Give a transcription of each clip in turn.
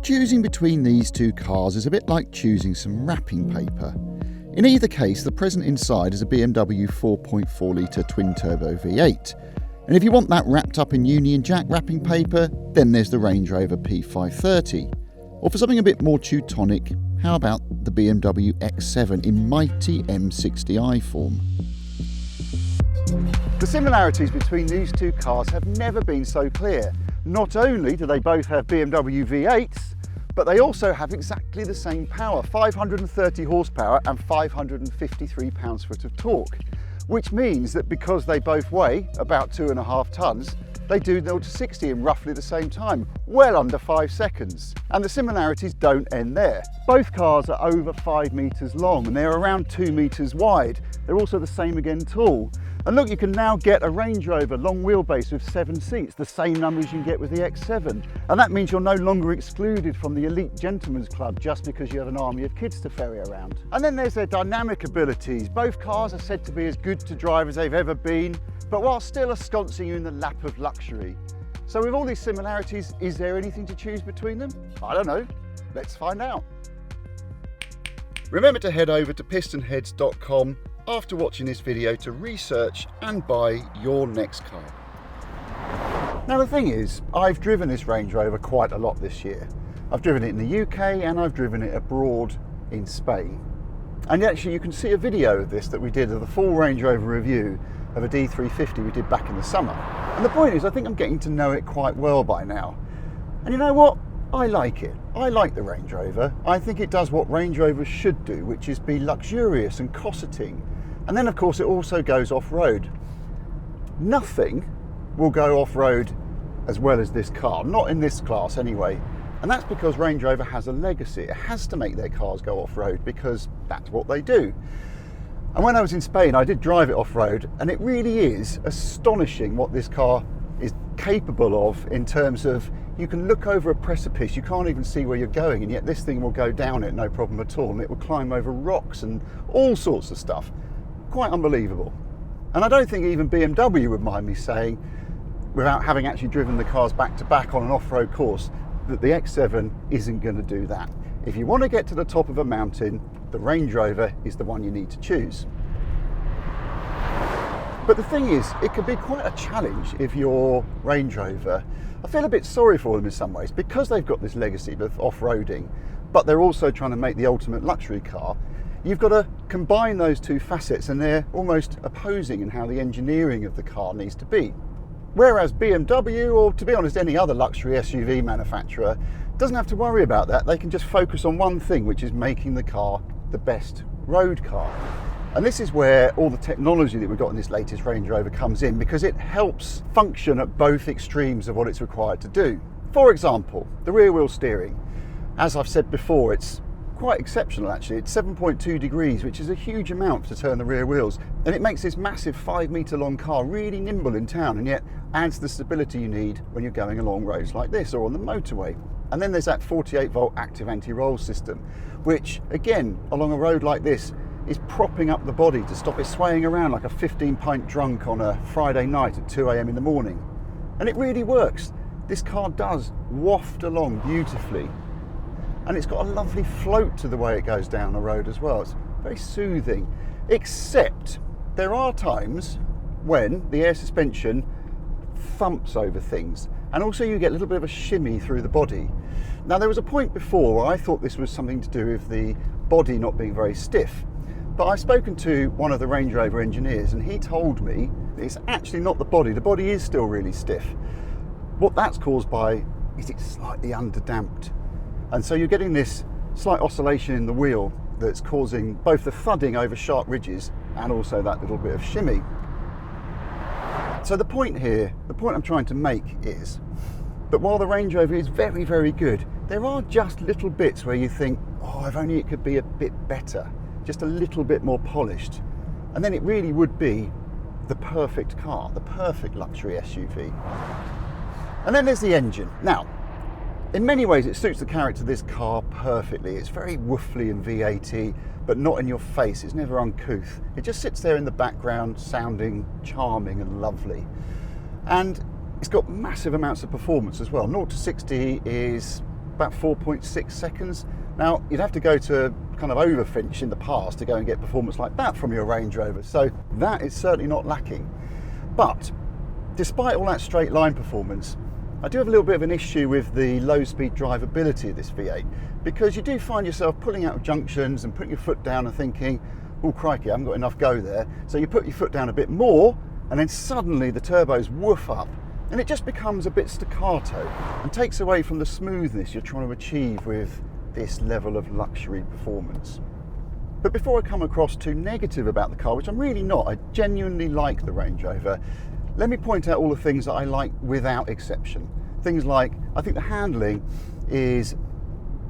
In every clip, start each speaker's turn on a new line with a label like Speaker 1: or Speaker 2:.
Speaker 1: Choosing between these two cars is a bit like choosing some wrapping paper. In either case, the present inside is a BMW 4.4 litre twin-turbo V8. And if you want that wrapped up in Union Jack wrapping paper, then there's the Range Rover P530. Or for something a bit more Teutonic, how about the BMW X7 in mighty M60i form? The similarities between these two cars have never been so clear. Not only do they both have BMW V8s, but they also have exactly the same power, 530 horsepower and 553 pounds-foot of torque, which means that because they both weigh about 2.5 tonnes, they do 0 to 60 in roughly the same time, well under 5 seconds. And the similarities don't end there. Both cars are over 5 metres long and they're around 2 metres wide. They're also the same again tall. And look, you can now get a Range Rover long wheelbase with 7 seats, the same numbers you can get with the X7. And that means you're no longer excluded from the elite gentleman's club just because you have an army of kids to ferry around. And then there's their dynamic abilities. Both cars are said to be as good to drive as they've ever been, but while still ensconcing you in the lap of luxury. So with all these similarities, is there anything to choose between them? I don't know. Let's find out. Remember to head over to PistonHeads.com after watching this video to research and buy your next car. Now the thing is, I've driven this Range Rover quite a lot this year. I've driven it in the UK and I've driven it abroad in Spain. And actually you can see a video of this that we did of the full Range Rover review of a D350 we did back in the summer. And the point is, I think I'm getting to know it quite well by now. And you know what? I like it. I like the Range Rover. I think it does what Range Rovers should do, which is be luxurious and cosseting. And then of course it also goes off-road. Nothing will go off-road as well as this car, not in this class anyway. And that's because Range Rover has a legacy. It has to make their cars go off-road because that's what they do. And when I was in Spain, I did drive it off-road, and it really is astonishing what this car is capable of in terms of you can look over a precipice, you can't even see where you're going, and yet this thing will go down it no problem at all, and it will climb over rocks and all sorts of stuff. Quite unbelievable. And I don't think even BMW would mind me saying, without having actually driven the cars back to back on an off-road course, that the X7 isn't going to do that. If you want to get to the top of a mountain, the Range Rover is the one you need to choose. But the thing is, it can be quite a challenge if you're Range Rover. I feel a bit sorry for them in some ways because they've got this legacy of off-roading, but they're also trying to make the ultimate luxury car. You've got to combine those two facets and they're almost opposing in how the engineering of the car needs to be. Whereas BMW, or to be honest any other luxury SUV manufacturer, doesn't have to worry about that. They can just focus on one thing, which is making the car the best road car. And this is where all the technology that we've got in this latest Range Rover comes in, because it helps function at both extremes of what it's required to do. For example, the rear wheel steering. As I've said before, it's quite exceptional actually. It's 7.2 degrees, which is a huge amount to turn the rear wheels. And it makes this massive 5-metre long car really nimble in town, and yet adds the stability you need when you're going along roads like this or on the motorway. And then there's that 48-volt active anti-roll system, which again, along a road like this, is propping up the body to stop it swaying around like a 15-pint drunk on a Friday night at 2 AM in the morning. And it really works. This car does waft along beautifully. And it's got a lovely float to the way it goes down the road as well. It's very soothing, except there are times when the air suspension thumps over things, and also you get a little bit of a shimmy through the body. Now there was a point before where I thought this was something to do with the body not being very stiff, but I've spoken to one of the Range Rover engineers and he told me it's actually not the body is still really stiff. What that's caused by is it's slightly underdamped. And so you're getting this slight oscillation in the wheel that's causing both the thudding over sharp ridges and also that little bit of shimmy. So the point here, the point I'm trying to make is that while the Range Rover is very, very good, there are just little bits where you think, oh, if only it could be a bit better, just a little bit more polished. And then it really would be the perfect car, the perfect luxury SUV. And then there's the engine. Now, in many ways, it suits the character of this car perfectly. It's very woofly and V8y, but not in your face. It's never uncouth. It just sits there in the background, sounding charming and lovely. And it's got massive amounts of performance as well. 0 to 60 is about 4.6 seconds. Now, you'd have to go to kind of Overfinch in the past to go and get performance like that from your Range Rover, so that is certainly not lacking. But despite all that straight line performance, I do have a little bit of an issue with the low speed drivability of this V8, because you do find yourself pulling out of junctions and putting your foot down and thinking, oh crikey, I haven't got enough go there. So you put your foot down a bit more, and then suddenly the turbos woof up, and it just becomes a bit staccato and takes away from the smoothness you're trying to achieve with this level of luxury performance. But before I come across too negative about the car, which I'm really not, I genuinely like the Range Rover, let me point out all the things that I like without exception. Things like, I think the handling is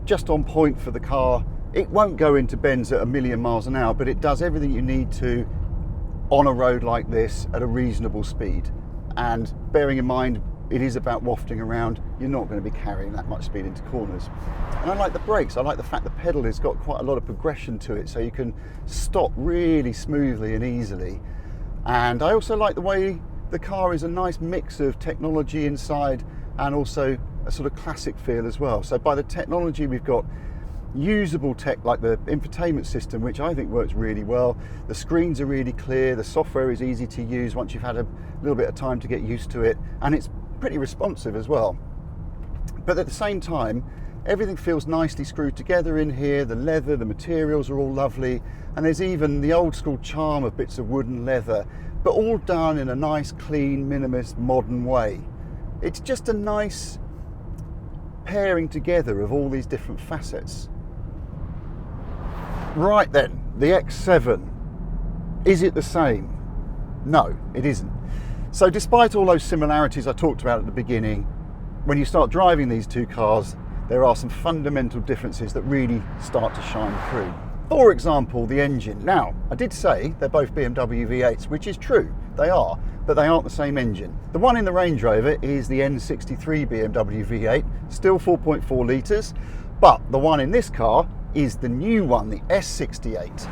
Speaker 1: just on point for the car. It won't go into bends at 1,000,000 miles an hour, but it does everything you need to on a road like this at a reasonable speed. And bearing in mind, it is about wafting around, you're not going to be carrying that much speed into corners. And I like the brakes. I like the fact the pedal has got quite a lot of progression to it, so you can stop really smoothly and easily. And I also like the way the car is a nice mix of technology inside and also a sort of classic feel as well. So by the technology, we've got usable tech like the infotainment system, which I think works really well. The screens are really clear, the software is easy to use once you've had a little bit of time to get used to it, and it's pretty responsive as well. But at the same time, everything feels nicely screwed together in here. The leather, the materials are all lovely, and there's even the old school charm of bits of wood and leather, but all done in a nice, clean, minimalist, modern way. It's just a nice pairing together of all these different facets. Right then, the X7, is it the same? No, it isn't. So despite all those similarities I talked about at the beginning, when you start driving these two cars, there are some fundamental differences that really start to shine through. For example, the engine. Now, I did say they're both BMW V8s, which is true, they are, but they aren't the same engine. The one in the Range Rover is the N63 BMW V8, still 4.4 litres, but the one in this car is the new one, the S68.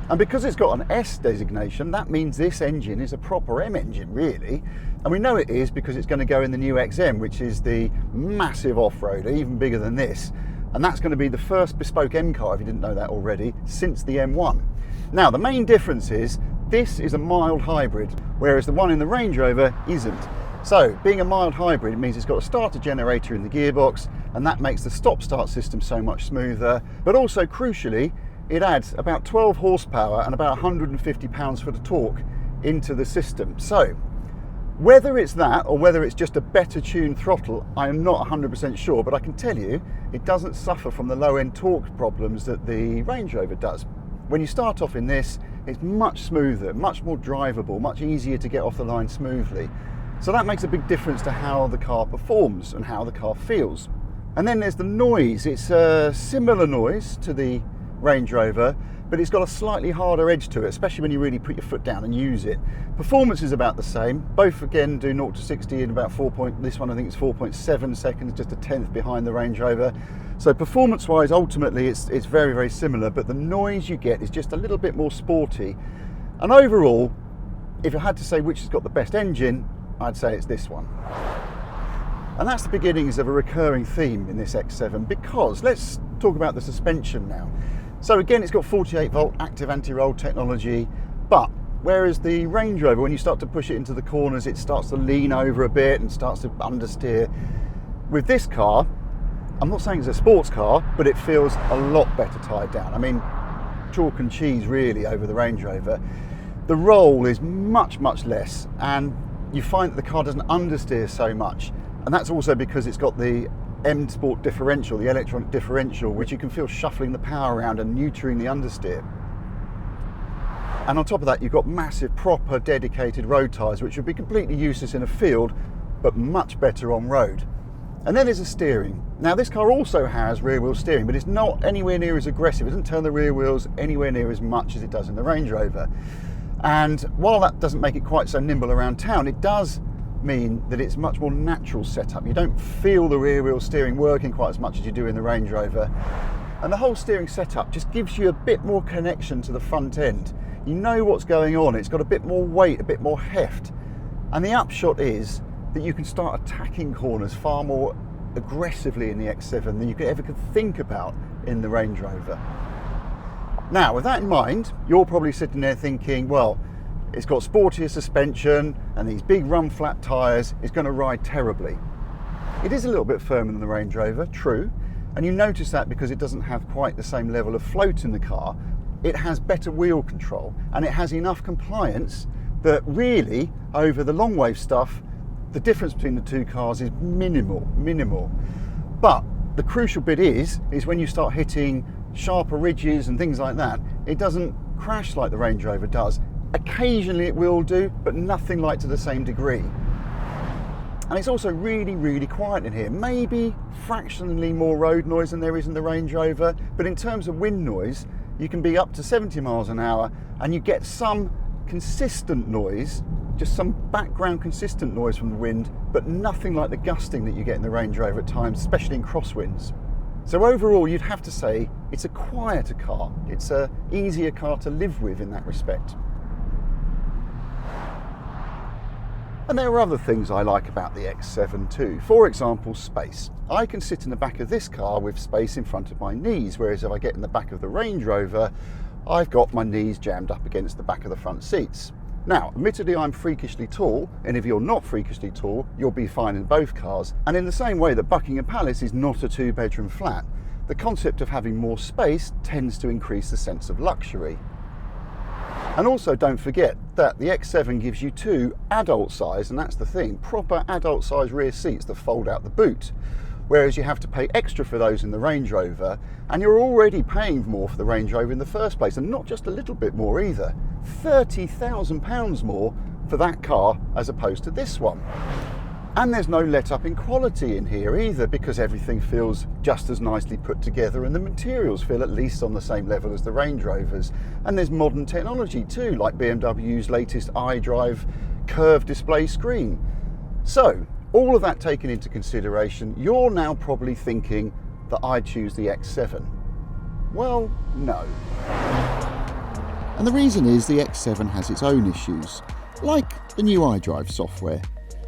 Speaker 1: And because it's got an S designation, that means this engine is a proper M engine, really. And we know it is because it's going to go in the new XM, which is the massive off-roader, even bigger than this. And that's going to be the first bespoke M car, if you didn't know that already, since the M1. Now, the main difference is this is a mild hybrid, whereas the one in the Range Rover isn't. So, being a mild hybrid, it means it's got a starter generator in the gearbox, and that makes the stop-start system so much smoother. But also, crucially, it adds about 12 horsepower and about 150 pounds-foot of torque into the system. So, whether it's that or whether it's just a better tuned throttle, I am not 100% sure, but I can tell you it doesn't suffer from the low-end torque problems that the Range Rover does. When you start off in this, it's much smoother, much more drivable, much easier to get off the line smoothly. So that makes a big difference to how the car performs and how the car feels. And then there's the noise. It's a similar noise to the Range Rover, but it's got a slightly harder edge to it, especially when you really put your foot down and use it. Performance is about the same. Both again do 0 to 60 in about this one I think it's 4.7 seconds, just a tenth behind the Range Rover. So performance wise, ultimately it's very, very similar, but the noise you get is just a little bit more sporty. And overall, if I had to say which has got the best engine, I'd say it's this one. And that's the beginnings of a recurring theme in this X7, because let's talk about the suspension now. So again, it's got 48 volt active anti-roll technology, but whereas the Range Rover, when you start to push it into the corners, it starts to lean over a bit and starts to understeer. With this car, I'm not saying it's a sports car, but it feels a lot better tied down. I mean, chalk and cheese really over the Range Rover. The roll is much, much less, and you find that the car doesn't understeer so much. And that's also because it's got the M Sport differential, the electronic differential, which you can feel shuffling the power around and neutering the understeer. And on top of that, you've got massive, proper, dedicated road tyres, which would be completely useless in a field, but much better on road. And then there's the steering. Now, this car also has rear wheel steering, but it's not anywhere near as aggressive. It doesn't turn the rear wheels anywhere near as much as it does in the Range Rover. And while that doesn't make it quite so nimble around town, it does mean that it's much more natural setup. You don't feel the rear wheel steering working quite as much as you do in the Range Rover. And the whole steering setup just gives you a bit more connection to the front end. You know what's going on. It's got a bit more weight, a bit more heft. And the upshot is that you can start attacking corners far more aggressively in the X7 than you could ever think about in the Range Rover. Now, with that in mind, you're probably sitting there thinking, well, it's got sportier suspension and these big run flat tyres, it's going to ride terribly. It is a little bit firmer than the Range Rover, true, and you notice that because it doesn't have quite the same level of float in the car. It has better wheel control and it has enough compliance that really, over the long wave stuff, the difference between the two cars is minimal. But the crucial bit is when you start hitting sharper ridges and things like that, it doesn't crash like the Range Rover does. Occasionally it will do, but nothing like to the same degree. And it's also really quiet in here. Maybe fractionally more road noise than there is in the Range Rover, but in terms of wind noise, you can be up to 70 miles an hour and you get some consistent noise, just some background consistent noise from the wind, but nothing like the gusting that you get in the Range Rover at times, especially in crosswinds. So overall, you'd have to say it's a quieter car. It's an easier car to live with in that respect. And there are other things I like about the X7 too. For example, space. I can sit in the back of this car with space in front of my knees, whereas if I get in the back of the Range Rover, I've got my knees jammed up against the back of the front seats. Now, admittedly, I'm freakishly tall, and if you're not freakishly tall, you'll be fine in both cars. And in the same way that Buckingham Palace is not a 2-bedroom flat, the concept of having more space tends to increase the sense of luxury. And also don't forget that the X7 gives you 2 adult size, and that's the thing, proper adult size rear seats that fold out the boot. Whereas you have to pay extra for those in the Range Rover, and you're already paying more for the Range Rover in the first place, and not just a little bit more either. £30,000 more for that car as opposed to this one. And there's no let up in quality in here either, because everything feels just as nicely put together and the materials feel at least on the same level as the Range Rovers. And there's modern technology too, like BMW's latest iDrive curved display screen. So, all of that taken into consideration, you're now probably thinking that I'd choose the X7. Well, no. And the reason is the X7 has its own issues, like the new iDrive software.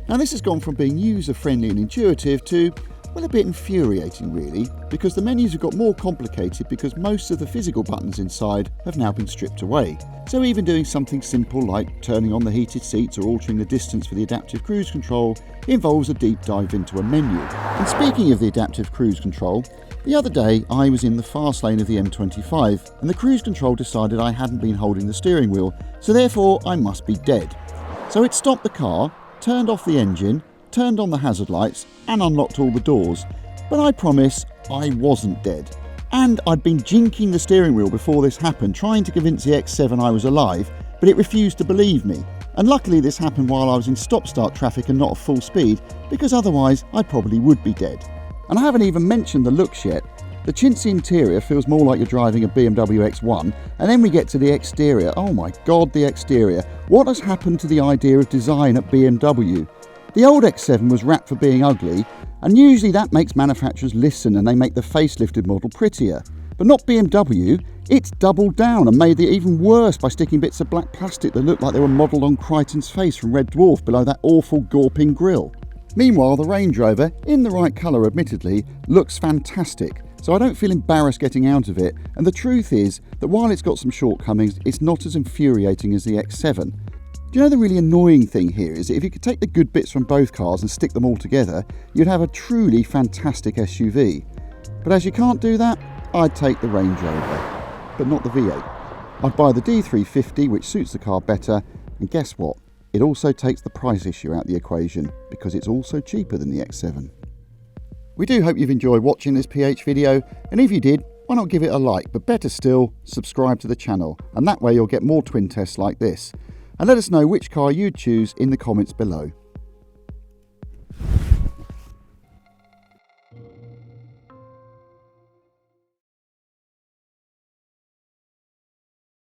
Speaker 1: Now this has gone from being user-friendly and intuitive to, well, a bit infuriating really, because the menus have got more complicated because most of the physical buttons inside have now been stripped away. So even doing something simple like turning on the heated seats or altering the distance for the adaptive cruise control involves a deep dive into a menu. And speaking of the adaptive cruise control, the other day I was in the fast lane of the M25 and the cruise control decided I hadn't been holding the steering wheel, so therefore I must be dead. So it stopped the car, turned off the engine, turned on the hazard lights and unlocked all the doors. But I promise I wasn't dead. And I'd been jinking the steering wheel before this happened, trying to convince the X7 I was alive, but it refused to believe me. And luckily this happened while I was in stop-start traffic and not at full speed, because otherwise I probably would be dead. And I haven't even mentioned the looks yet. The chintzy interior feels more like you're driving a BMW X1, and then we get to the exterior. Oh my god, the exterior. What has happened to the idea of design at BMW? The old X7 was wrapped for being ugly, and usually that makes manufacturers listen and they make the facelifted model prettier. But not BMW, it's doubled down and made it even worse by sticking bits of black plastic that looked like they were modelled on Crichton's face from Red Dwarf below that awful gawping grille. Meanwhile, the Range Rover, in the right colour admittedly, looks fantastic, so I don't feel embarrassed getting out of it, and the truth is that while it's got some shortcomings, it's not as infuriating as the X7. Do you know the really annoying thing here is that if you could take the good bits from both cars and stick them all together, you'd have a truly fantastic SUV. But as you can't do that, I'd take the Range Rover, but not the V8. I'd buy the D350, which suits the car better, and guess what? It also takes the price issue out of the equation, because it's also cheaper than the X7. We do hope you've enjoyed watching this PH video, and if you did, why not give it a like, but better still, subscribe to the channel, and that way you'll get more twin tests like this. And let us know which car you'd choose in the comments below.